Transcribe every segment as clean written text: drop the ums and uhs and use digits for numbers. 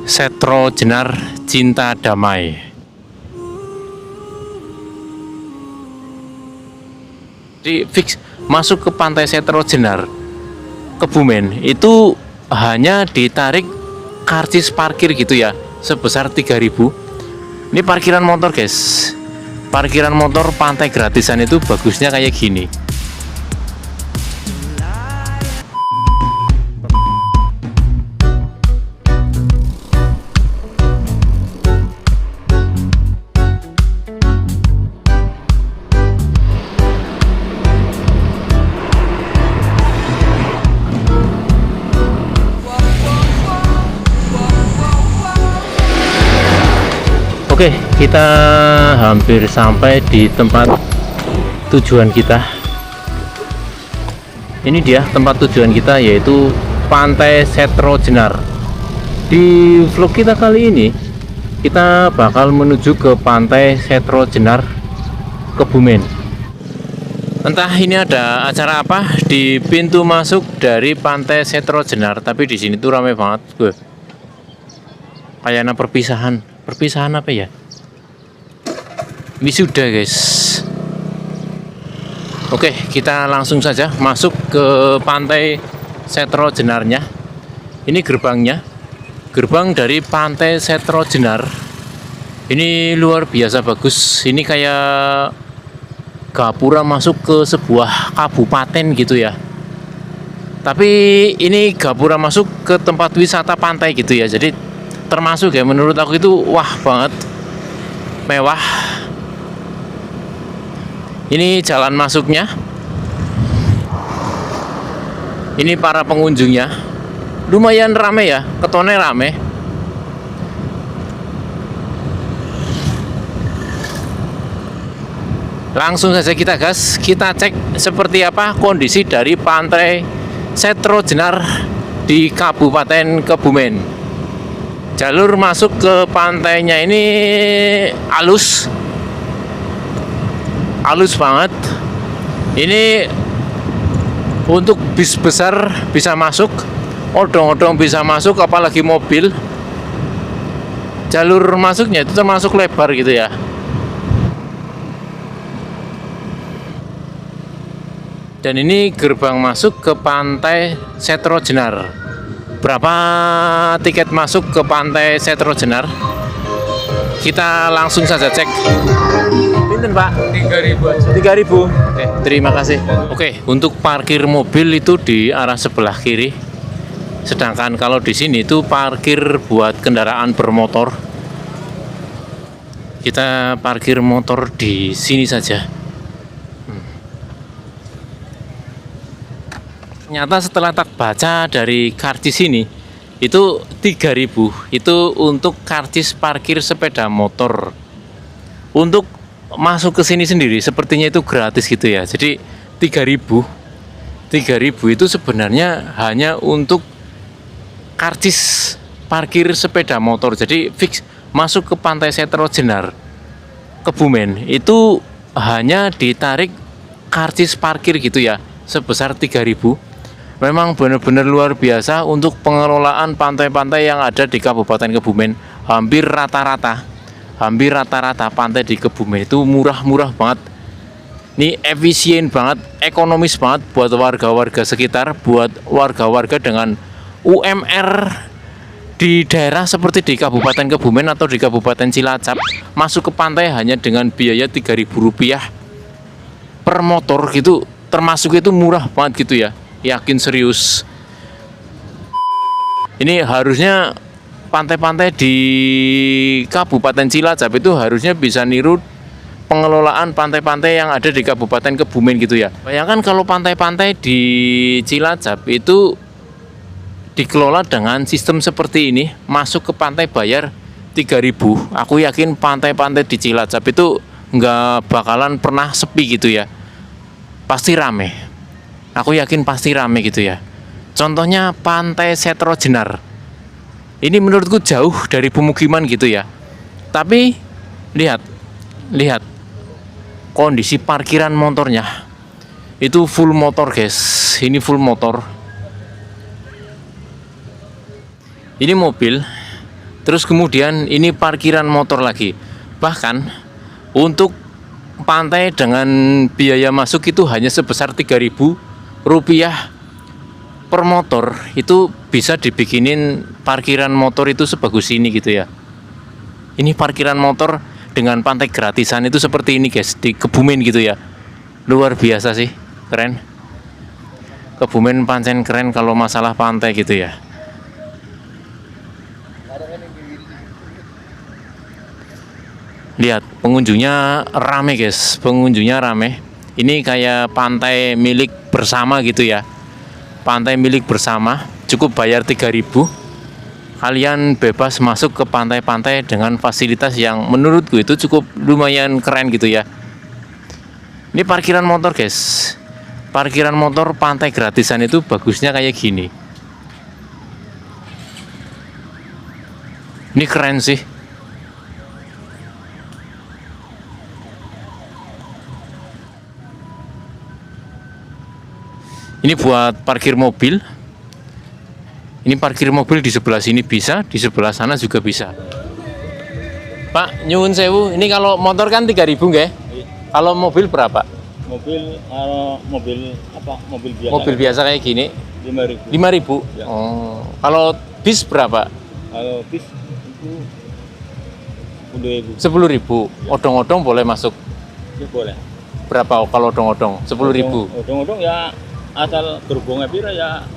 Setro Jenar Cinta Damai. Jadi fix masuk ke pantai Setro Jenar Kebumen itu hanya ditarik karcis parkir gitu ya, sebesar 3.000. Ini parkiran motor guys. Parkiran motor pantai gratisan itu bagusnya kayak gini. Oke, kita hampir sampai di tempat tujuan kita. Ini dia tempat tujuan kita, yaitu Pantai Setro Jenar. Di vlog kita kali ini, kita bakal menuju ke Pantai Setro Jenar Kebumen. Entah ini ada acara apa di pintu masuk dari Pantai Setro Jenar, tapi di sini tuh ramai banget, gue. Kayaknya perpisahan apa ya, wisuda guys. Oke, kita langsung saja masuk ke Pantai Setro Jenarnya. Ini gerbangnya, gerbang dari Pantai Setro Jenar. Ini luar biasa bagus. Ini kayak gapura masuk ke sebuah kabupaten gitu ya, tapi ini gapura masuk ke tempat wisata pantai gitu ya. Jadi termasuk ya, menurut aku itu wah banget, mewah. Ini jalan masuknya, ini para pengunjungnya lumayan rame ya, ketone rame. Langsung saja kita gas, kita cek seperti apa kondisi dari Pantai Setro Jenar di Kabupaten Kebumen. Jalur masuk ke pantainya ini halus banget. Ini untuk bis besar bisa masuk, odong-odong bisa masuk, apalagi mobil. Jalur masuknya itu termasuk lebar gitu ya. Dan ini gerbang masuk ke Pantai Setro Jenar. Berapa tiket masuk ke Pantai Setro Jenar? Kita langsung saja cek. Pinten Pak? 3.000 aja. 3.000. Oke, terima kasih. Oke, untuk parkir mobil itu di arah sebelah kiri. Sedangkan kalau di sini itu parkir buat kendaraan bermotor. Kita parkir motor di sini saja. Ternyata setelah tak baca dari karcis ini, itu 3.000 itu untuk karcis parkir sepeda motor. Untuk masuk ke sini sendiri sepertinya itu gratis gitu ya. Jadi 3.000 itu sebenarnya hanya untuk karcis parkir sepeda motor. Jadi fix masuk ke Pantai Setro Jenar Kebumen itu hanya ditarik karcis parkir gitu ya, sebesar 3.000. Memang benar-benar luar biasa untuk pengelolaan pantai-pantai yang ada di Kabupaten Kebumen. Hampir rata-rata pantai di Kebumen itu murah-murah banget. Ini efisien banget, ekonomis banget buat warga-warga sekitar, buat warga-warga dengan UMR di daerah seperti di Kabupaten Kebumen atau di Kabupaten Cilacap. Masuk ke pantai hanya dengan biaya Rp3.000 per motor gitu, termasuk itu murah banget gitu ya. Yakin serius. Ini harusnya pantai-pantai di Kabupaten Cilacap itu harusnya bisa niru pengelolaan pantai-pantai yang ada di Kabupaten Kebumen gitu ya. Bayangkan kalau pantai-pantai di Cilacap itu dikelola dengan sistem seperti ini, masuk ke pantai bayar 3.000. Aku yakin pantai-pantai di Cilacap itu nggak bakalan pernah sepi gitu ya. Pasti rame. Aku yakin pasti rame gitu ya. Contohnya Pantai Setro Jenar. Ini menurutku jauh dari pemukiman gitu ya. Tapi lihat kondisi parkiran motornya. Itu full motor guys. Ini full motor. Ini mobil Terus kemudian ini parkiran motor lagi. Bahkan untuk pantai dengan biaya masuk itu hanya sebesar Rp3.000 per motor, itu bisa dibikinin parkiran motor itu sebagus ini gitu ya. Ini parkiran motor dengan pantai gratisan itu seperti ini guys, di Kebumen gitu ya. Luar biasa sih, keren. Kebumen pancen keren kalau masalah pantai gitu ya. Lihat, pengunjungnya rame guys, pengunjungnya rame. Ini kayak pantai milik bersama gitu ya. Pantai milik bersama, cukup bayar 3.000. Kalian bebas masuk ke pantai-pantai dengan fasilitas yang menurutku itu cukup lumayan keren gitu ya. Ini parkiran motor guys. Parkiran motor pantai gratisan itu bagusnya kayak gini. Ini keren sih. Ini buat parkir mobil. Ini parkir mobil di sebelah sini bisa, di sebelah sana juga bisa. Pak, nyuwun sewu, ini kalau motor kan 3.000 nggih? Kalau mobil berapa? Mobil apa? Mobil biasa. Mobil biasa kayak gini 5.000. 5.000. Ya. Oh. Kalau bis berapa? Kalau bis itu 10.000. 10.000. Odong-odong boleh masuk. Ya boleh. Berapa kalau odong-odong? 10.000. Odong-odong ya asal gerbongnya pira ya.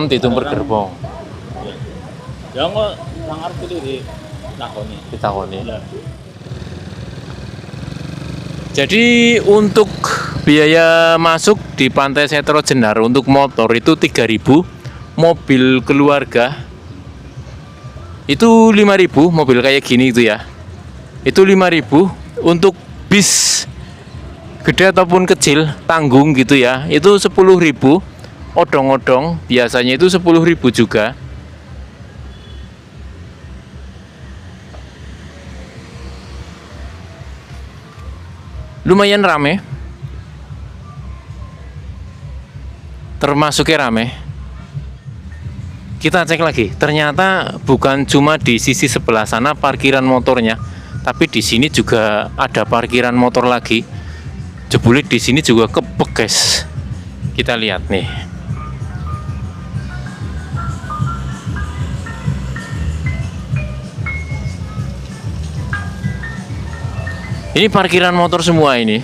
Dihitung per gerbong. Ya kok sangar itu ditakoni. Ditakoni. Ya. Jadi untuk biaya masuk di Pantai Setro Jenar untuk motor itu 3.000, mobil keluarga itu 5.000, mobil kayak gini itu ya. Itu 5.000, untuk bis gede ataupun kecil tanggung gitu ya. Itu 10.000, odong-odong biasanya itu 10.000 juga. Lumayan rame, termasuknya rame. Kita cek lagi, ternyata bukan cuma di sisi sebelah sana parkiran motornya, tapi di sini juga ada parkiran motor lagi. Jebule di sini juga kebek guys. Kita lihat nih. Ini parkiran motor semua ini.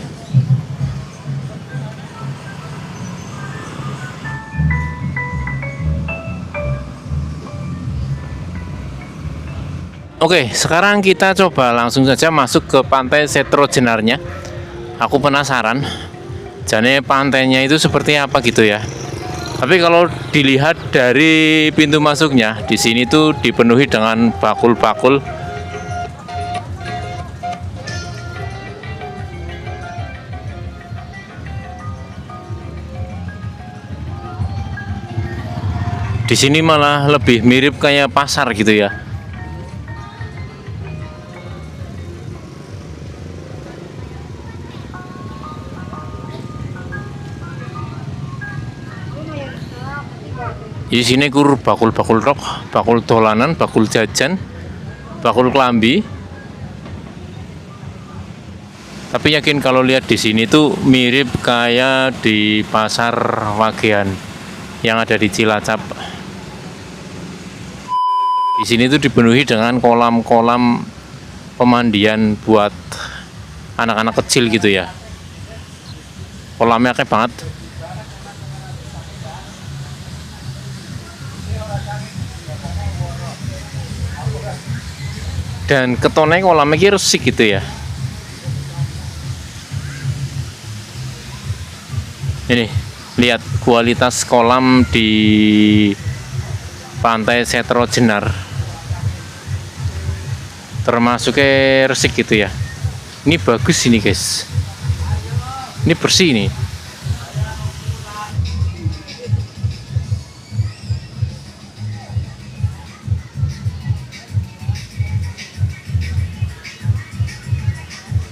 Oke, sekarang kita coba langsung saja masuk ke Pantai Setro Jenarnya. Aku penasaran, jane pantainya itu seperti apa gitu ya. Tapi kalau dilihat dari pintu masuknya, di sini tuh dipenuhi dengan bakul-bakul. Di sini malah lebih mirip kayak pasar gitu ya. Di sini kur bakul-bakul rok, bakul dolanan, bakul jajan, bakul kelambi. Tapi yakin kalau lihat di sini tuh mirip kayak di pasar Wagean yang ada di Cilacap. Di sini tuh dipenuhi dengan kolam-kolam pemandian buat anak-anak kecil gitu ya. Kolamnya kayak banget. Dan ketonnya kolamnya kira resik gitu ya. Ini lihat kualitas kolam di Pantai Setro Jenar. Termasuknya resik gitu ya. Ini bagus ini guys. Ini bersih ini.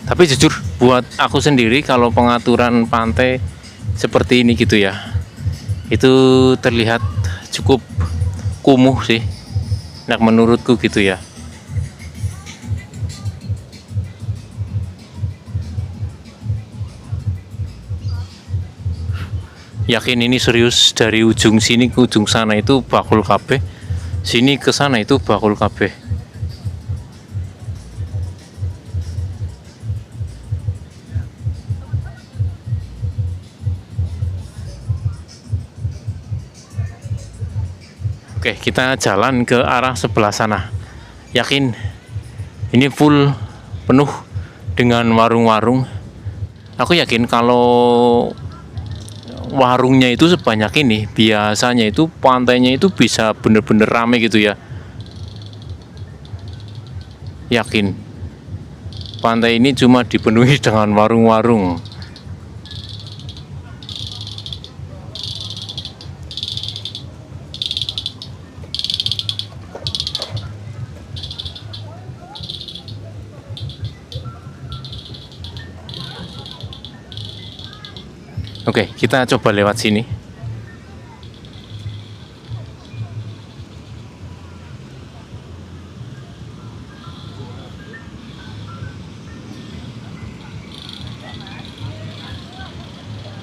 Tapi jujur buat aku sendiri kalau pengaturan pantai seperti ini gitu ya, itu terlihat cukup kumuh sih. Nah menurutku gitu ya. Yakin ini serius, dari ujung sini ke ujung sana itu bakul kabeh. Sini ke sana itu bakul kabeh. Oke, kita jalan ke arah sebelah sana. Yakin ini full penuh dengan warung-warung. Aku yakin kalau warungnya itu sebanyak ini, biasanya itu pantainya itu bisa bener-bener rame gitu ya. Yakin pantai ini cuma dipenuhi dengan warung-warung. Oke, kita coba lewat sini.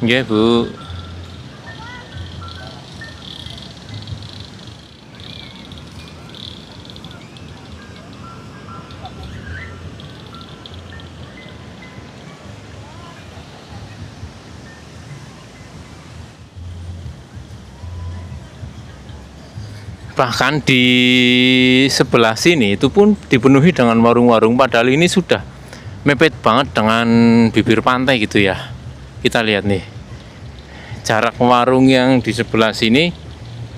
Nggih, Bu. Bahkan di sebelah sini itu pun dipenuhi dengan warung-warung, padahal ini sudah mepet banget dengan bibir pantai gitu ya. Kita lihat nih, jarak warung yang di sebelah sini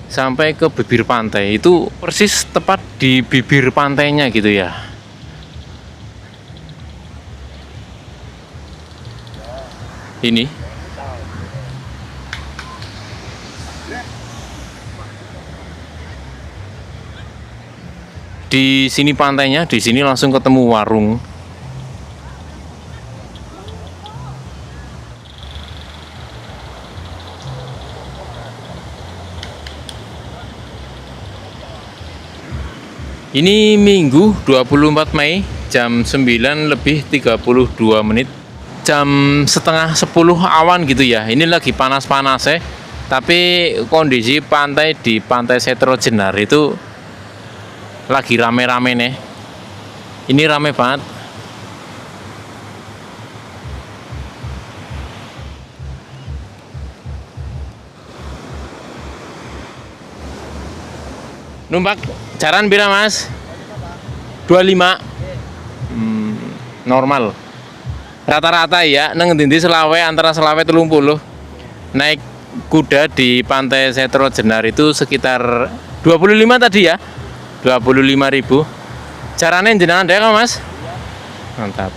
sampai ke bibir pantai itu persis tepat di bibir pantainya gitu ya. Ini di sini pantainya, di sini langsung ketemu warung. Ini Minggu 24 Mei jam 9 lebih 32 menit. Jam setengah 10 awan gitu ya. Ini lagi panas-panas ya. Tapi kondisi pantai di Pantai Setro Jenar itu lagi rame-rame nih. Ini rame banget. Numpak jaran pira Mas? 25. Normal. Rata-rata ya nang endi selawe antara selawe 30. Naik kuda di Pantai Setro Jenar itu sekitar 25 tadi ya. 25.000. Caranya jenengan deh kan Mas? Mantap.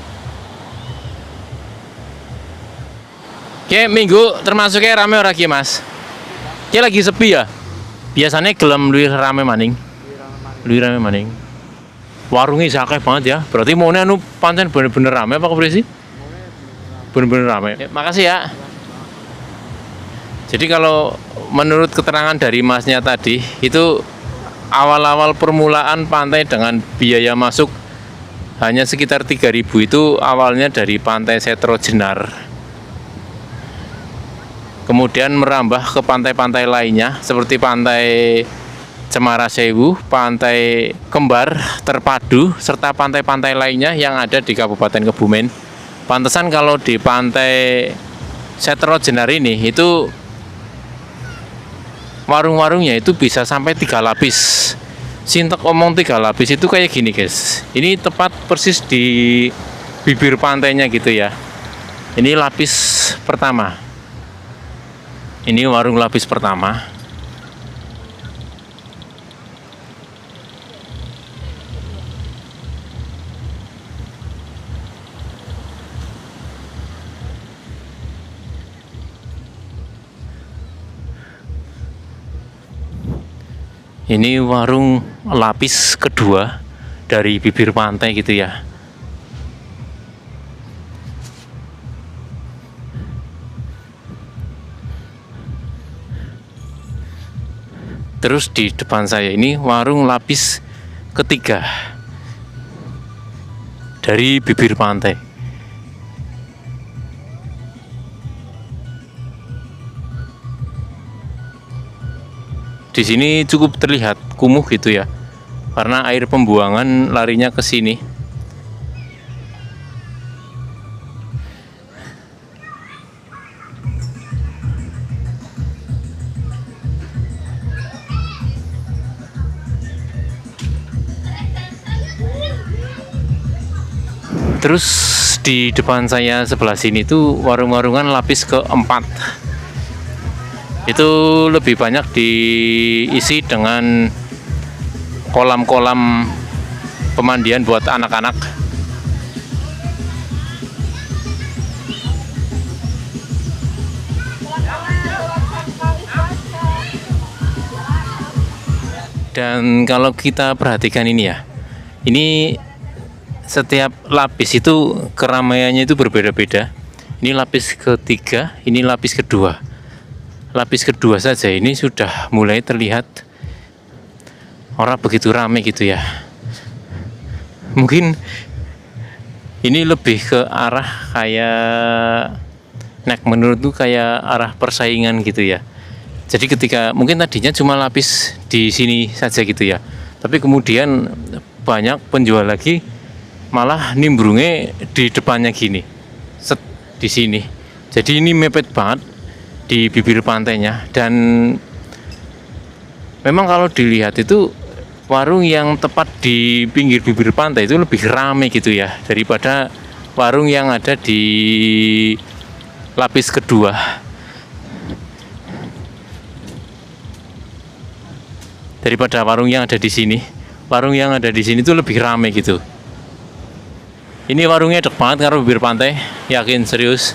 Oke, Minggu termasuknya rame ora ki Mas? Ki lagi sepi ya? Biasanya gelem luwih rame maning. Luwih rame maning. Warungnya akeh banget ya. Berarti maunya anu pancen bener-bener rame apa kepresi? Bener-bener rame. Ya, makasih ya. Jadi kalau menurut keterangan dari Masnya tadi itu awal-awal permulaan pantai dengan biaya masuk hanya sekitar 3.000 itu awalnya dari Pantai Setro Jenar. Kemudian merambah ke pantai-pantai lainnya seperti Pantai Cemara Sewu, Pantai Kembar, Terpadu, serta pantai-pantai lainnya yang ada di Kabupaten Kebumen. Pantesan kalau di Pantai Setro Jenar ini itu warung-warungnya itu bisa sampai 3 lapis. Sintek omong 3 lapis itu kayak gini guys. Ini tepat persis di bibir pantainya gitu ya. Ini lapis pertama. Ini warung lapis pertama. Ini warung lapis kedua dari bibir pantai gitu ya. Terus di depan saya ini warung lapis ketiga dari bibir pantai. di sini cukup terlihat kumuh gitu ya, karena air pembuangan larinya ke sini. Terus di depan saya sebelah sini tuh warung-warungan lapis keempat. Itu lebih banyak diisi dengan kolam-kolam pemandian buat anak-anak. Dan kalau kita perhatikan ini ya, ini setiap lapis itu keramaiannya itu berbeda-beda. Ini lapis ketiga, ini lapis kedua. Lapis kedua saja ini sudah mulai terlihat orang begitu ramai gitu ya. Mungkin ini lebih ke arah kayak menurutku kayak arah persaingan gitu ya. Jadi ketika mungkin tadinya cuma lapis di sini saja gitu ya, tapi kemudian banyak penjual lagi malah nimbrungnya di depannya gini, set di sini. Jadi ini mepet banget di bibir pantainya, dan memang kalau dilihat itu warung yang tepat di pinggir bibir pantai itu lebih ramai gitu ya daripada warung yang ada di lapis kedua. Daripada warung yang ada di sini, warung yang ada di sini itu lebih ramai gitu. Ini warungnya deket banget karo bibir pantai, yakin serius.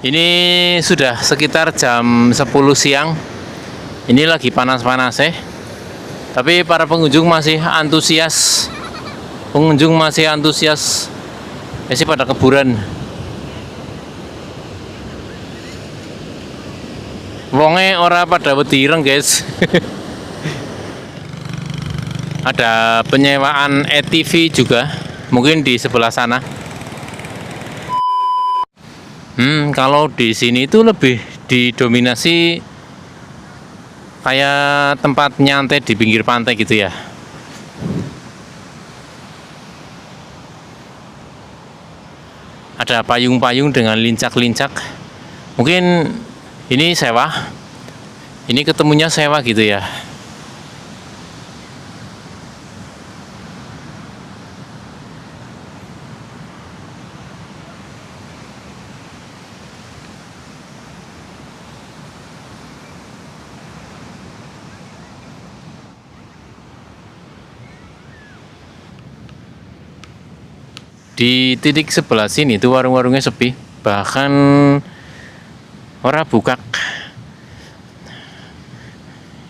Ini sudah sekitar jam 10 siang. Ini lagi panas-panasnya. Tapi para pengunjung masih antusias. Pengunjung masih antusias. Masih pada keburan. Wonge ora pada wetireng, guys. Ada penyewaan ATV juga, mungkin di sebelah sana. Kalau di sini itu lebih didominasi kayak tempat nyantai di pinggir pantai gitu ya. Ada payung-payung dengan lincak-lincak. Mungkin ini sewa, ini ketemunya sewa gitu ya. Di titik sebelah sini tuh warung-warungnya sepi, bahkan orang buka.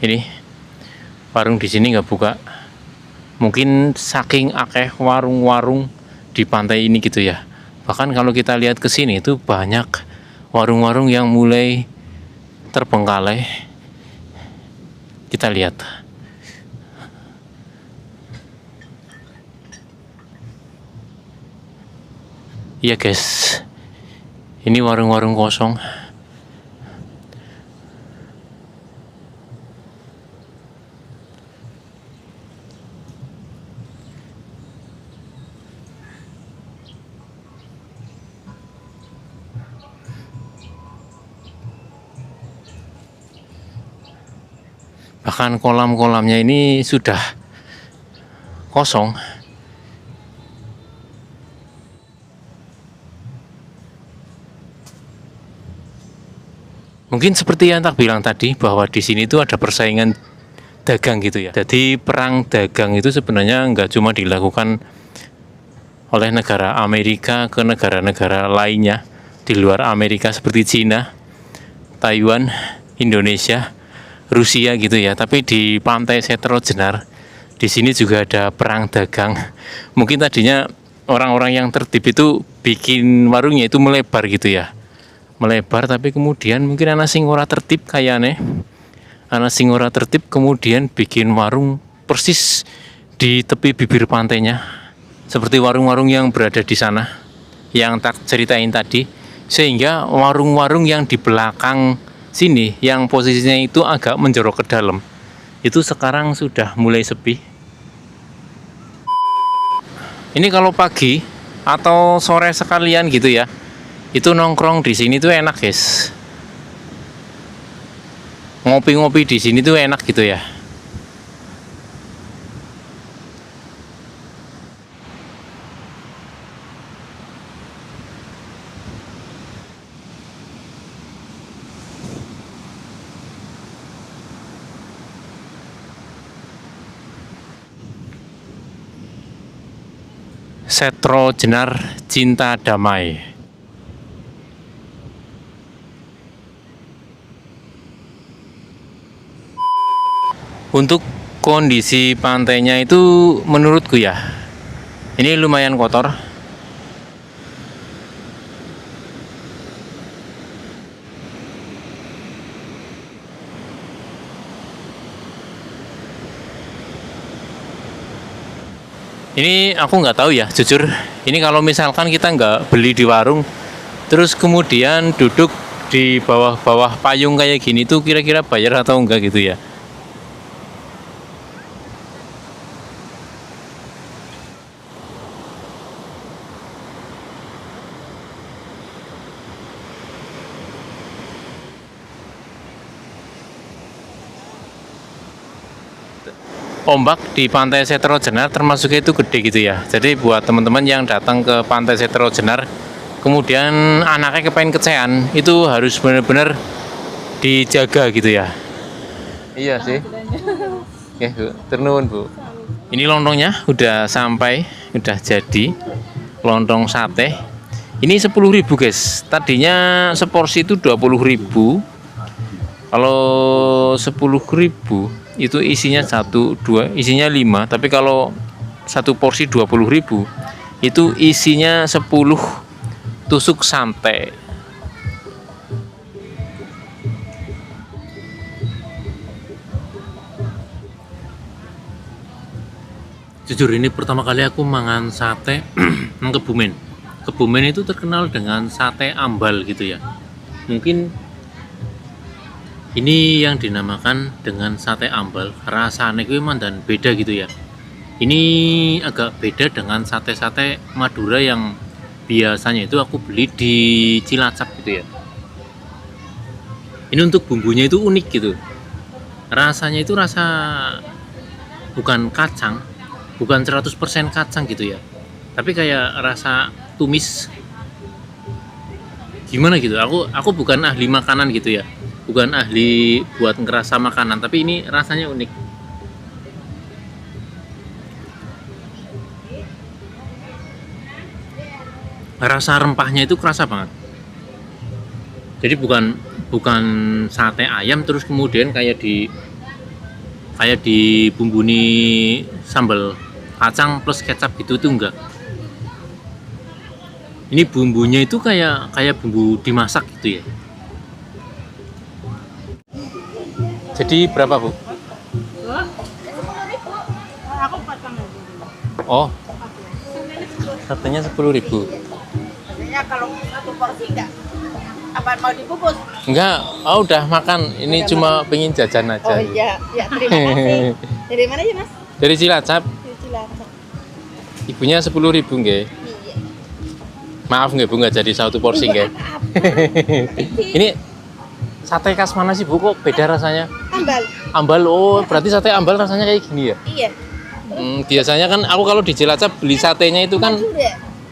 Ini warung di sini nggak buka. Mungkin saking akeh warung-warung di pantai ini gitu ya. Bahkan kalau kita lihat ke sini itu banyak warung-warung yang mulai terbengkalai. Kita lihat. Iya guys, ini warung-warung kosong. Bahkan kolam-kolamnya ini sudah kosong. Mungkin seperti yang tak bilang tadi, bahwa di sini itu ada persaingan dagang gitu ya. Jadi perang dagang itu sebenarnya nggak cuma dilakukan oleh negara Amerika ke negara-negara lainnya di luar Amerika seperti Cina, Taiwan, Indonesia, Rusia gitu ya. Tapi di pantai Setro Jenar di sini juga ada perang dagang. Mungkin tadinya orang-orang yang tertib itu bikin warungnya itu melebar gitu ya. Melebar, tapi kemudian mungkin anak sing ora tertib kayaknya, anak sing ora tertib kemudian bikin warung persis di tepi bibir pantainya, seperti warung-warung yang berada di sana yang tak ceritain tadi, sehingga warung-warung yang di belakang sini yang posisinya itu agak menjorok ke dalam itu sekarang sudah mulai sepi. Ini kalau pagi atau sore sekalian gitu ya, itu nongkrong di sini tuh enak guys. Ngopi-ngopi di sini tuh enak gitu ya. Setro Jenar Cinta Damai. Untuk kondisi pantainya itu menurutku ya, ini lumayan kotor. Ini aku nggak tahu ya, jujur. Ini kalau misalkan kita nggak beli di warung, terus kemudian duduk di bawah-bawah payung kayak gini tuh kira-kira bayar atau enggak gitu ya. Ombak di Pantai Setro Jenar termasuknya itu gede gitu ya. Jadi buat teman-teman yang datang ke Pantai Setro Jenar, kemudian anaknya kepengen kecean, itu harus benar-benar dijaga gitu ya. Iya sih. Ya, Bu. Turnuun, Bu. Ini lontongnya udah sampai, udah jadi. Lontong sate. Ini 10.000 guys. Tadinya seporsi itu 20.000. Kalau 10.000 itu isinya 1, 2, isinya 5. Tapi kalau satu porsi 20.000 itu isinya 10 tusuk sate. Jujur ini pertama kali aku mangan sate nang Kebumen. Kebumen itu terkenal dengan sate ambal gitu ya. Mungkin ini yang dinamakan dengan sate ambal, rasanya itu emang dan beda gitu ya. Ini agak beda dengan sate-sate Madura yang biasanya itu aku beli di Cilacap gitu ya. Ini untuk bumbunya itu unik gitu. Rasanya itu rasa bukan kacang, bukan 100% kacang gitu ya. Tapi kayak rasa tumis. Gimana gitu? Aku bukan ahli makanan gitu ya. Bukan ahli buat ngerasa makanan, tapi ini rasanya unik. Rasa rempahnya itu kerasa banget. Jadi bukan sate ayam terus kemudian kayak dibumbuni sambal kacang plus kecap gitu, itu enggak. Ini bumbunya itu kayak bumbu dimasak gitu ya. Jadi berapa, Bu? Aku 4 Oh, satenya 10.000. ya kalau satu porsi enggak? Apa mau dibungkus? Enggak, udah makan. Ini cuma pengen jajan aja. Oh iya, ya terima kasih. Dari mana ya Mas? Dari Cilacap. Dari Cilacap. Ibunya 10.000 nggih. Iya. Maaf nggih Bu, nggak jadi satu porsi nggih. Ini sate khas mana sih Bu, kok beda rasanya? Ambal. Ambal, oh berarti sate ambal rasanya kayak gini ya? Iya. Biasanya kan aku kalau di Cilacap beli satenya itu kan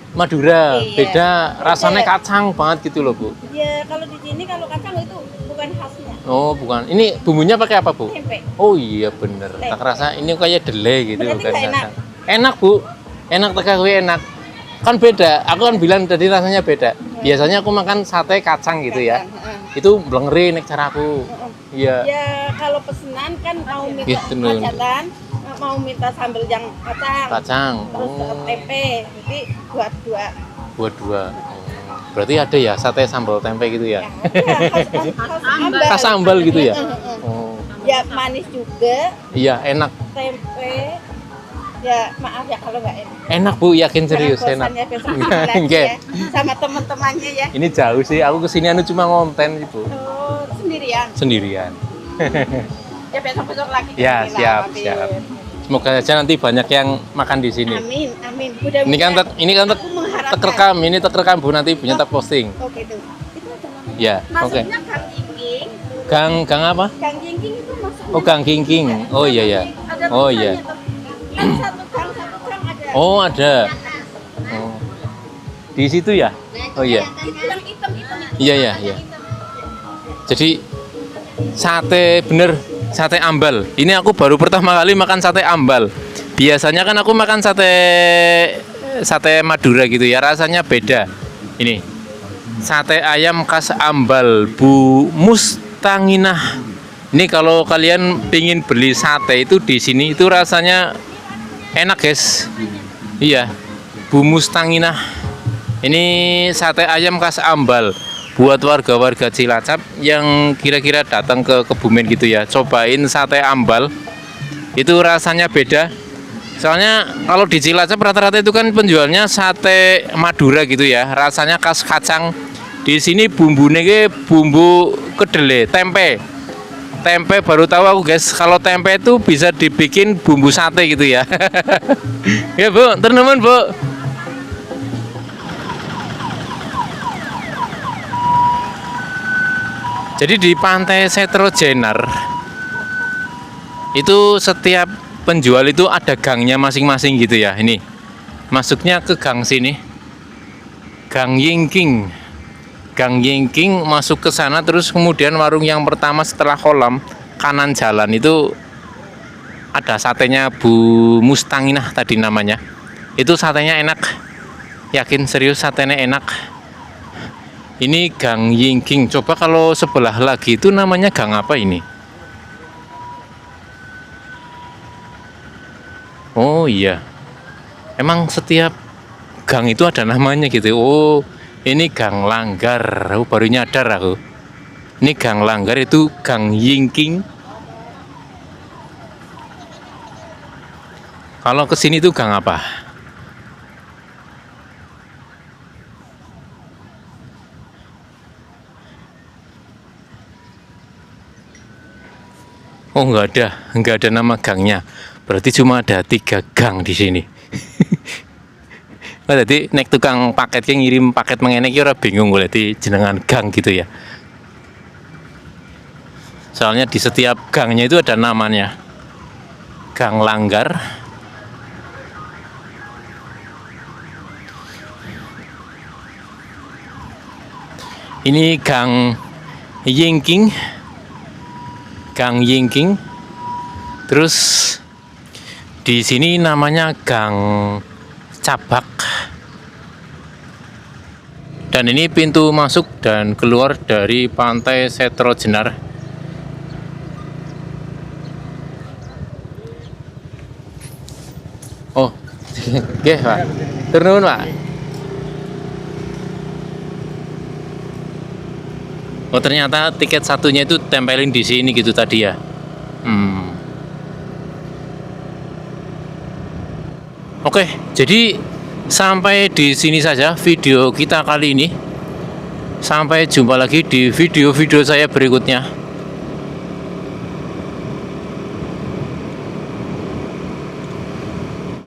Madura, Iya. beda rasanya Beda. kacang banget gitu loh Bu. Ya kalau di sini kalau kacang itu bukan khasnya. Oh bukan, ini bumbunya pakai apa Bu? Tempe. Oh iya bener, tak Tempe. rasa ini kayak delay gitu. Berarti bukan nggak enak? kacang. Enak Bu, enak TKW enak. Kan beda, aku kan bilang tadi rasanya beda. Biasanya aku makan sate kacang gitu ya. Itu blengeri nek caraku. Iya. Ya kalau pesenan kan mau minta Gitu, Nun. hajatan, mau minta sambal yang kacang. Kacang. Terus tempe, jadi buat dua. Buat dua. Berarti ada ya sate sambal tempe gitu ya? Khas Khas sambal gitu ya? Oh. Ya manis juga, Iya, enak. tempe, Ya maaf ya kalau nggak enak. Enak Bu, yakin serius Jangan enak. bosan ya besok makan lagi Oke. ya sama teman-temannya ya. Ini jauh sih, aku kesini anu cuma ngonten Bu. Oh, sendirian. Sendirian. Ya besok-besok lagi. Ya, kesini lah, siap, mampir. siap. Semoga saja nanti banyak yang makan di sini. Amin, amin. Ini kan aku mengharapkan. terrekam, ini terrekam Bu, nanti punya posting. Oh gitu. Itu ada namanya. Ya, oke. Masuknya Kang Jingking. Gang apa? Kang Jingking itu masuknya. Oh, Gang Kingking. Oh iya ya. Ada Oh iya. tulisannya tuh. Yang satu gang ada. Oh, ada. Oh. Di situ ya? Oh iya. Itu yang hitam itu. Iya iya iya. Jadi sate bener, sate ambal. Ini aku baru pertama kali makan sate ambal. Biasanya kan aku makan sate Madura gitu ya, rasanya beda. Ini sate ayam khas ambal Bu Mustanginah. Ini kalau kalian pingin beli sate itu di sini itu rasanya enak guys. Iya, Bu Mustanginah. Ini sate ayam khas ambal. Buat warga-warga Cilacap yang kira-kira datang ke Kebumen gitu ya, cobain sate ambal. Itu rasanya beda. Soalnya kalau di Cilacap rata-rata itu kan penjualnya sate Madura gitu ya, rasanya khas kacang. Di sini bumbunya ke bumbu kedelai, tempe. Tempe baru tahu aku guys, kalau tempe itu bisa dibikin bumbu sate gitu ya. Ya Bu, teman-teman Bu. Jadi di Pantai Setro Jenar itu setiap penjual itu ada gangnya masing-masing gitu ya. Ini masuknya ke gang sini, Gang Yingking. Gang Yingking masuk ke sana, terus kemudian warung yang pertama setelah kolam kanan jalan itu ada satenya Bu Mustanginah tadi namanya. Itu satenya enak, yakin serius satenya enak. Ini Gang Yingking. Coba kalau sebelah lagi itu namanya gang apa ini? Oh iya, emang setiap gang itu ada namanya gitu. Oh, ini Gang Langgar. Aku baru nyadar aku. Ini Gang Langgar, itu Gang Yingking. Kalau kesini itu gang apa? Oh, nggak ada nama gangnya. Berarti cuma ada 3 gang di sini. Oh, jadi nek tukang paket yang ngirim paket mengenek ya ora bingung berarti jenengan gang gitu ya. Soalnya di setiap gangnya itu ada namanya. Gang Langgar. Ini Gang Yingking. Gang Yingking. Terus di sini namanya Gang Cabak. Dan ini pintu masuk dan keluar dari Pantai Setro Jenar. Oh, oke Pak. Turun Pak. Oh, ternyata tiket satunya itu tempelin di sini gitu tadi ya. Oke, jadi sampai di sini saja video kita kali ini. Sampai jumpa lagi di video-video saya berikutnya.